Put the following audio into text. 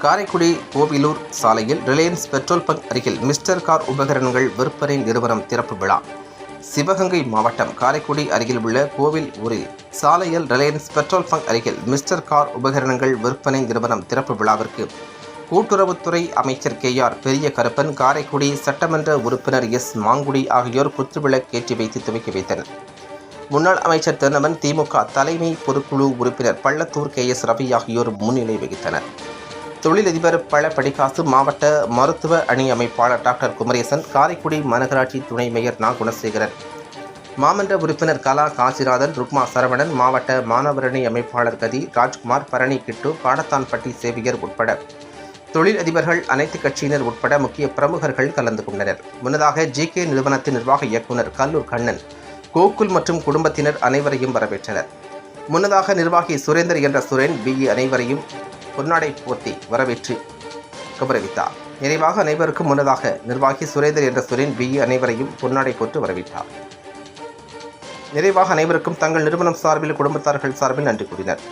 காரைக்குடி கோவிலூர் சாலையில் Reliance petrol bunk அருகில் mister car உபகரணங்கள் விற்பனை நிறுவனம் திறப்பு விழா. சிவகங்கை மாவட்டம் காரைக்குடி அருகில் உள்ள கோவில் ஊரில் சாலையில் ரிலையன்ஸ் பெட்ரோல் பங்க் அருகில் மிஸ்டர் கார் உபகரணங்கள் விற்பனை நிறுவனம் திறப்பு விழாவிற்கு கூட்டுறவுத்துறை அமைச்சர் KR பெரிய கருப்பன், காரைக்குடி சட்டமன்ற உறுப்பினர் S மாங்குடி ஆகியோர் குத்துவிளக்கேற்றி வைத்து துவக்கி வைத்தனர். முன்னாள் அமைச்சர் தென்னமன், திமுக தலைமை பொதுக்குழு உறுப்பினர் பள்ளத்தூர் KS ரவி ஆகியோர் முன்னிலை வகித்தனர். தொழிலதிபர் பழ படிகாசு, மாவட்ட மருத்துவ அணி அமைப்பாளர் டாக்டர் குமரேசன், காரைக்குடி மாநகராட்சி துணை மேயர் நா. குணசேகரன், மாமன்ற உறுப்பினர் கலா காசிநாதன், ருக்மா சரவணன், மாவட்ட மாணவரணி அமைப்பாளர் கதி ராஜ்குமார், பரணி கிட்டு, பாடத்தான்பட்டி சேவியர் உட்பட தொழிலதிபர்கள், அனைத்து கட்சியினர் உட்பட முக்கிய பிரமுகர்கள் கலந்து கொண்டனர். முன்னதாக GK நிறுவனத்தின் நிர்வாக இயக்குனர் கல்லூர் கண்ணன், கோகுல் மற்றும் குடும்பத்தினர் அனைவரையும் வரவேற்றனர். முன்னதாக நிர்வாகி சுரேந்தர் என்ற சுரேன் BE அனைவரையும் பொன்னாடை போர்த்தி வரவேற்று கௌரவித்தார். நிறைவாக அனைவருக்கும் முன்னதாக நிர்வாகி சுரேந்தர் என்ற சுரேன் BE அனைவரையும் பொன்னாடை போட்டு வரவேற்றார். நிறைவாக அனைவருக்கும் தங்கள் நிறுவனம் சார்பில், குடும்பத்தார்கள் சார்பில் நன்றி கூறினர்.